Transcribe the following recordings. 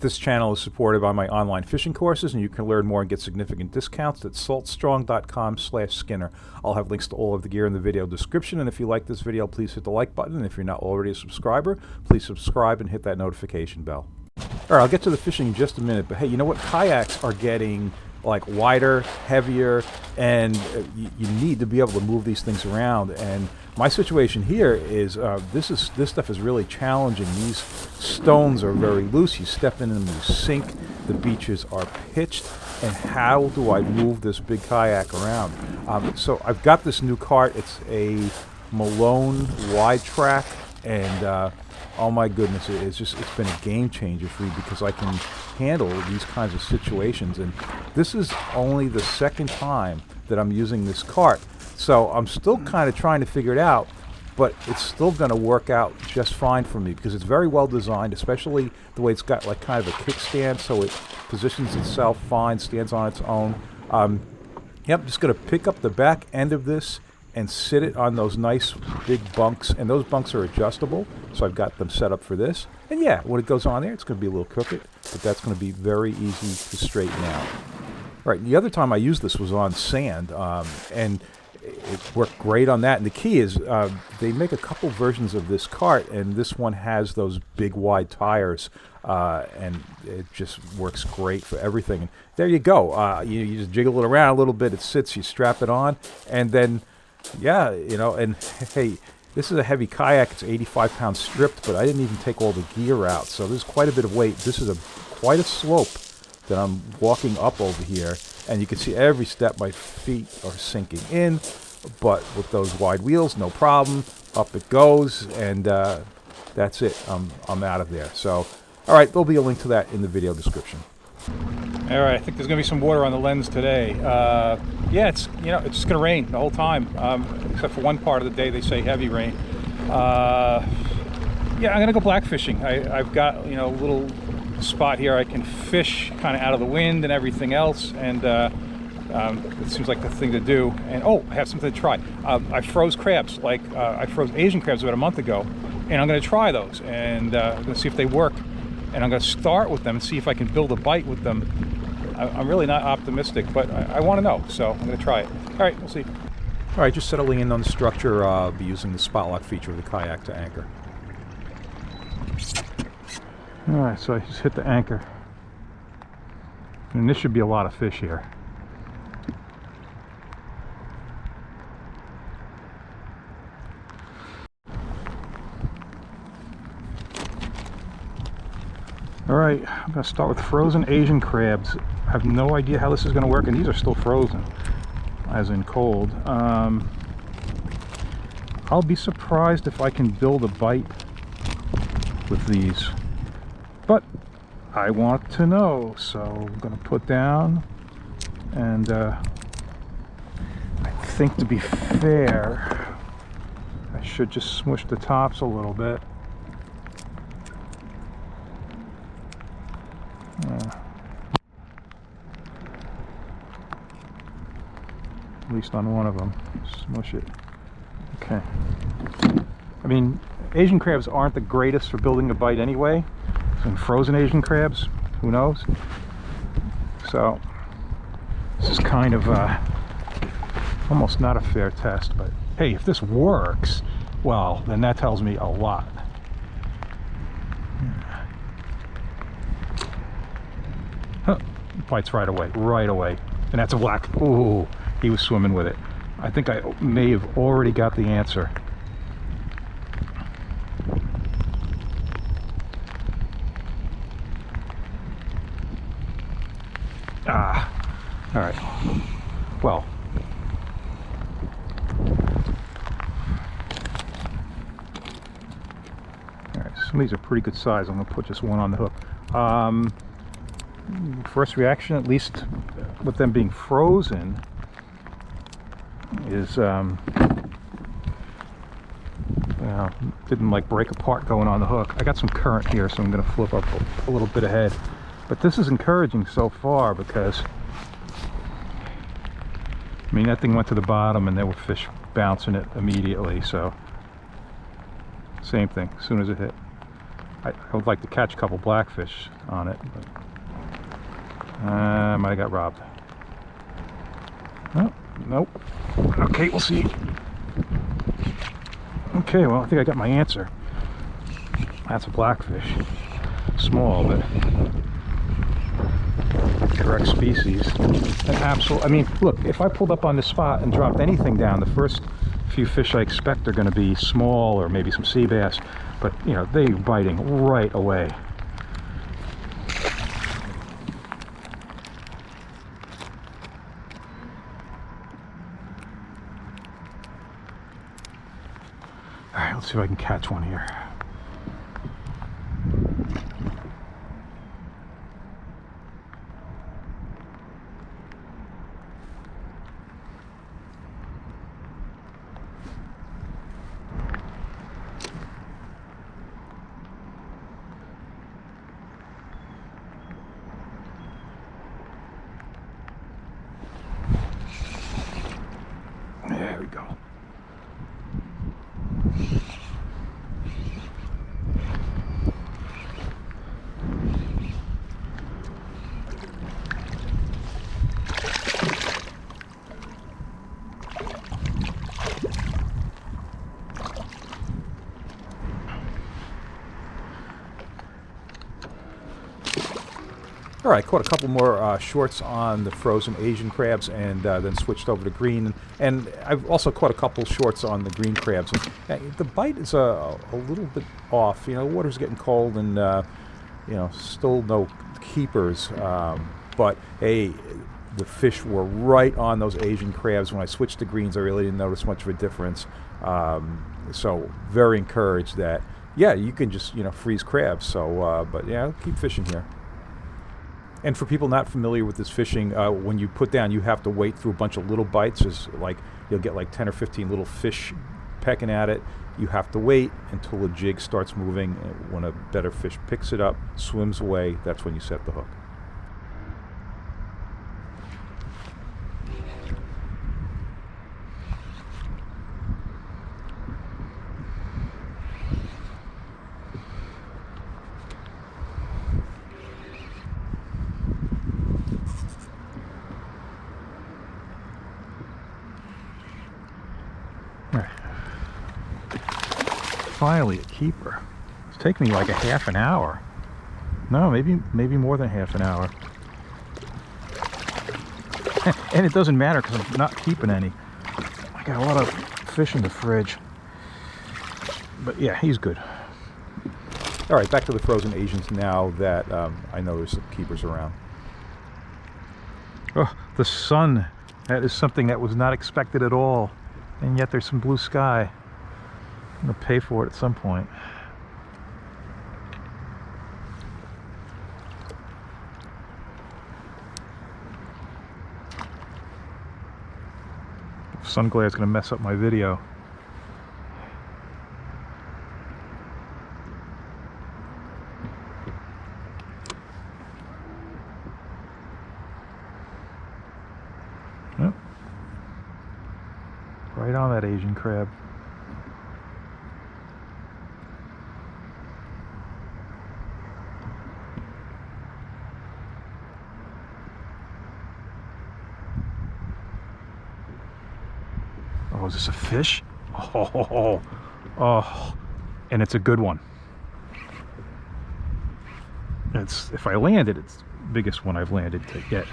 This channel is supported by my online fishing courses, and you can learn more and get significant discounts at saltstrong.com/Skinner. I'll have links to all of the gear in the video description, and if you like this video, please hit the like button, and if you're not already a subscriber, please subscribe and hit that notification bell. All right, I'll get to the fishing in just a minute, but hey, you know what? Kayaks are getting like wider, heavier, and you need to be able to move these things around. And my situation here is this stuff is really challenging. These stones are very loose. You step in them, you sink. The beaches are pitched. And how do I move this big kayak around? So I've got this new cart. It's a Malone wide track, and oh my goodness, it's been a game changer for me because I can handle these kinds of situations. And this is only the second time that I'm using this cart. So I'm still kind of trying to figure it out, but it's still going to work out just fine for me because it's very well designed, especially the way it's got like kind of a kickstand, so it positions itself fine, stands on its own. Yep, I'm just going to pick up the back end of this and sit it on those nice big bunks, and those bunks are adjustable, so I've got them set up for this. And yeah, when it goes on there, it's going to be a little crooked, but that's going to be very easy to straighten out. All right, the other time I used this was on sand, and it worked great on that. And the key is they make a couple versions of this cart, and this one has those big wide tires, and it just works great for everything. And there you go. You just jiggle it around a little bit, it sits, you strap it on, and then yeah, you know, and hey, this is a heavy kayak. It's 85 pounds stripped, but I didn't even take all the gear out, so there's quite a bit of weight. This is quite a slope that I'm walking up over here, and you can see every step my feet are sinking in, but with those wide wheels, no problem. Up it goes, and that's it. I'm out of there. So, all right, there'll be a link to that in the video description. All right, I think there's going to be some water on the lens today. Yeah, it's just going to rain the whole time, except for one part of the day they say heavy rain. Yeah, I'm going to go black fishing. I've got a little spot here I can fish kind of out of the wind and everything else, and it seems like the thing to do. And oh, I have something to try. I froze crabs, I froze Asian crabs about a month ago, and I'm going to try those, and I'm going to see if they work. And I'm going to start with them and see if I can build a bite with them. I'm really not optimistic, but I want to know, so I'm going to try it. All right, we'll see. All right, just settling in on the structure. I'll be using the spot lock feature of the kayak to anchor. All right, so I just hit the anchor. And this should be a lot of fish here. All right, I'm going to start with frozen Asian crabs. I have no idea how this is going to work, and these are still frozen, as in cold. I'll be surprised if I can build a bite with these, but I want to know, so I'm going to put down, and I think to be fair, I should just smush the tops a little bit. At least on one of them. Smush it. Okay. I mean, Asian crabs aren't the greatest for building a bite anyway. And frozen Asian crabs, who knows? So, this is kind of almost not a fair test, but hey, if this works, well, then that tells me a lot. Huh, bites right away, and that's a black. Ooh, he was swimming with it. I think I may have already got the answer. Ah, all right. Well, all right. Some of these are pretty good size. I'm gonna put just one on the hook. First reaction, at least with them being frozen, is didn't like break apart going on the hook. I got some current here, so I'm going to flip up a little bit ahead. But this is encouraging so far because, I mean, that thing went to the bottom and there were fish bouncing it immediately, so same thing as soon as it hit. I would like to catch a couple blackfish on it, but I might have got robbed. Oh, nope. Okay, we'll see. Okay, well, I think I got my answer. That's a blackfish. Small, but correct species. An absolute. I mean, look, if I pulled up on this spot and dropped anything down, the first few fish I expect are going to be small or maybe some sea bass, but you know, they're biting right away. All right, let's see if I can catch one here. There we go. All right, caught a couple more shorts on the frozen Asian crabs, and then switched over to green. And I've also caught a couple shorts on the green crabs. The bite is a little bit off. You know, the water's getting cold, and you know, still no keepers. But hey, the fish were right on those Asian crabs. When I switched to greens, I really didn't notice much of a difference. So very encouraged that, yeah, you can just, you know, freeze crabs. So, but yeah, keep fishing here. And for people not familiar with this fishing, when you put down, you have to wait through a bunch of little bites. There's like, you'll get like 10 or 15 little fish pecking at it. You have to wait until the jig starts moving. And when a better fish picks it up, swims away, that's when you set the hook. Finally, a keeper. It's taken me like a half an hour. No, maybe more than half an hour. And it doesn't matter because I'm not keeping any. I got a lot of fish in the fridge. But yeah, he's good. All right, back to the frozen Asians now that I know there's some keepers around. Oh, the sun. That is something that was not expected at all. And yet there's some blue sky. I'm going to pay for it at some point. Sun glare is going to mess up my video. Oh. Right on that Asian crab. Oh, is this a fish? Oh, and it's a good one. It's, if I land it, it's the biggest one I've landed yet.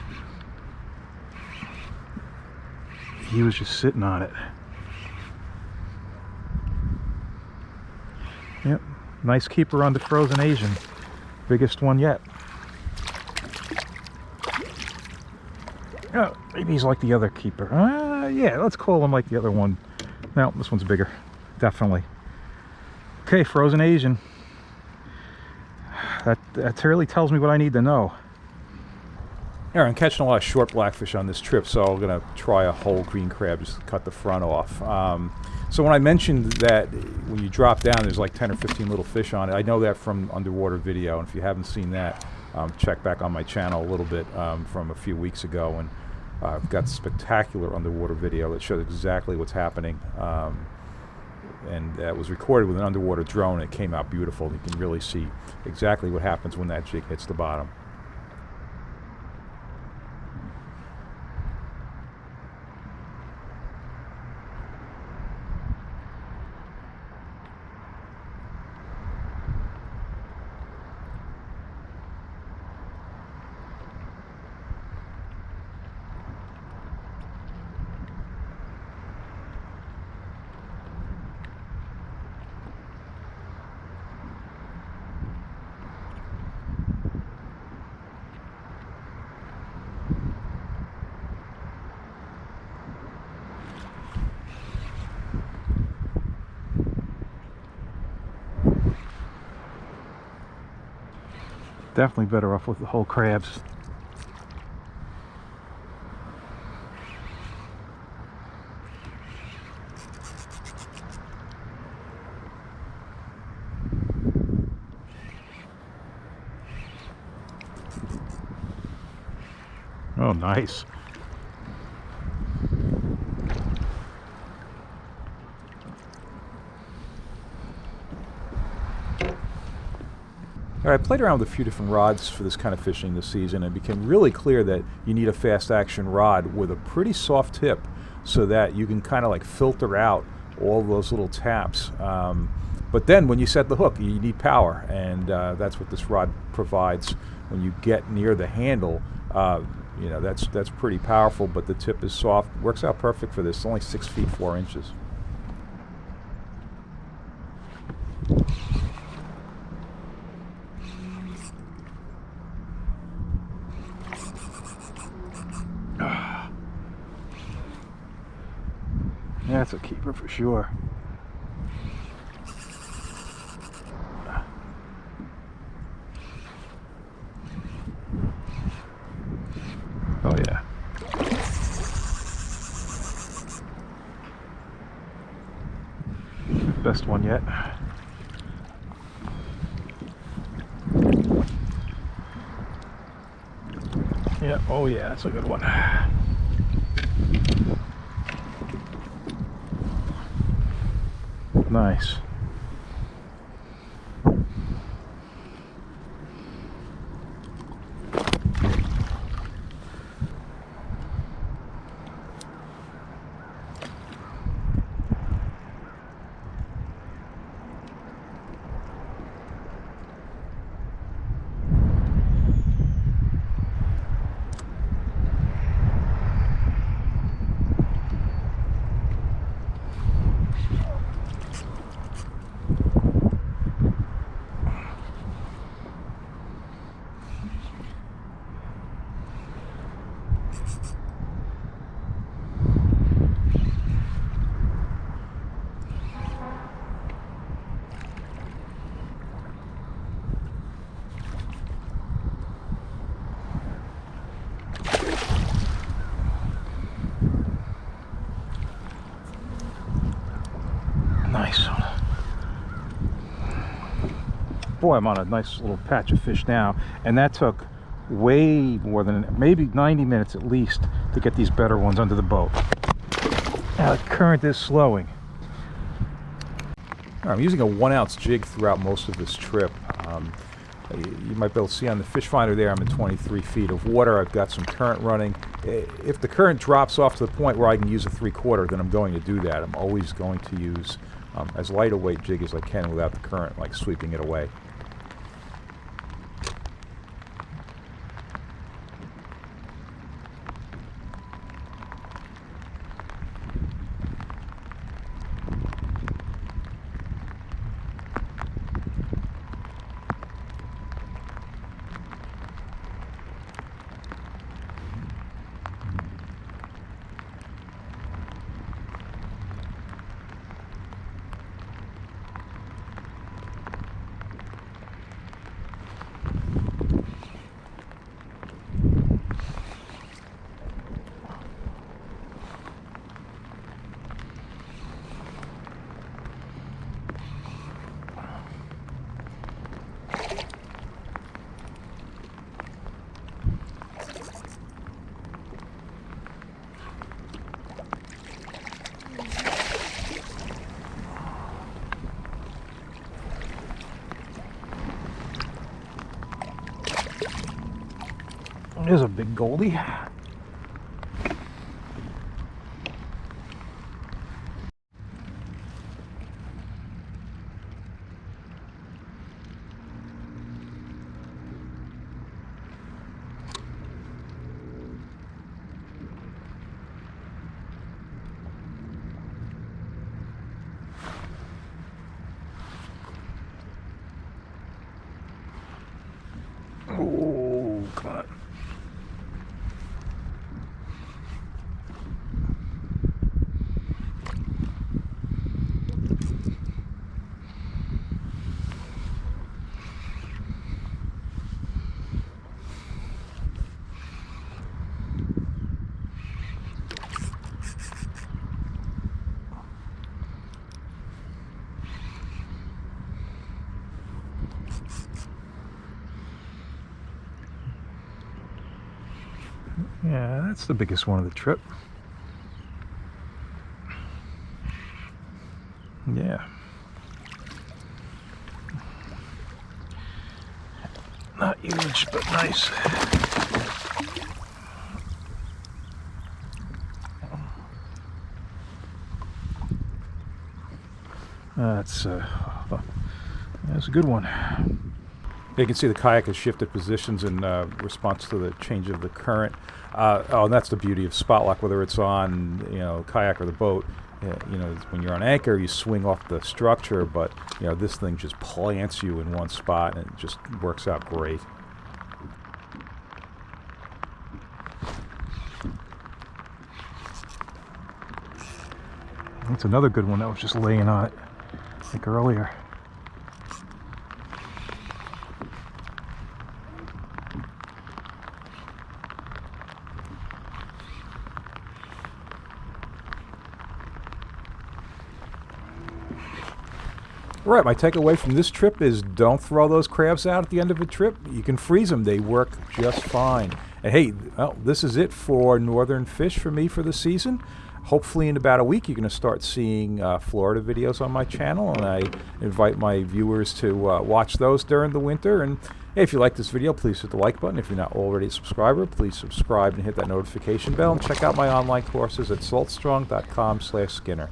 He was just sitting on it. Yep, nice keeper on the frozen Asian. Biggest one yet. Oh, maybe he's like the other keeper. Yeah, let's call him like the other one. No, this one's bigger. Definitely. Okay, frozen Asian. That really tells me what I need to know. All right, I'm catching a lot of short blackfish on this trip, so I'm going to try a whole green crab, just cut the front off. So when I mentioned that when you drop down, there's like 10 or 15 little fish on it, I know that from underwater video, and if you haven't seen that, check back on my channel a little bit from a few weeks ago, and I've got spectacular underwater video that shows exactly what's happening. and that was recorded with an underwater drone. It came out beautiful. You can really see exactly what happens when that jig hits the bottom. Definitely better off with the whole crabs. Oh, nice. All right, I played around with a few different rods for this kind of fishing this season, and it became really clear that you need a fast action rod with a pretty soft tip so that you can kind of like filter out all those little taps. But then when you set the hook, you need power, and that's what this rod provides. When you get near the handle, you know, that's pretty powerful, but the tip is soft. Works out perfect for this. It's only 6 feet 4 inches. That's a keeper for sure. Oh yeah. Best one yet. Yeah, oh yeah, that's a good one. Nice. Nice one. Boy, I'm on a nice little patch of fish now, and that took way more than maybe 90 minutes at least to get these better ones under the boat. Now the current is slowing. I'm using a 1 ounce jig throughout most of this trip. You might be able to see on the fish finder there I'm in 23 feet of water. I've got some current running. If the current drops off to the point where I can use a 3/4, then I'm going to do that. I'm always going to use as light a weight jig as I can without the current like sweeping it away. There's a big goldie. Oh, come on. Yeah, that's the biggest one of the trip. Yeah. Not huge, but nice. That's a good one. You can see the kayak has shifted positions in response to the change of the current. Oh, and that's the beauty of spot lock, whether it's on, you know, kayak or the boat. You know, when you're on anchor, you swing off the structure, but, you know, this thing just plants you in one spot, and it just works out great. That's another good one that was just laying on it, like earlier. Right, my takeaway from this trip is don't throw those crabs out at the end of a trip. You can freeze them. They work just fine. And hey, well, this is it for northern fish for me for the season. Hopefully in about a week you're going to start seeing Florida videos on my channel, and I invite my viewers to watch those during the winter. And hey, if you like this video, please hit the like button. If you're not already a subscriber, please subscribe and hit that notification bell. And check out my online courses at saltstrong.com/Skinner.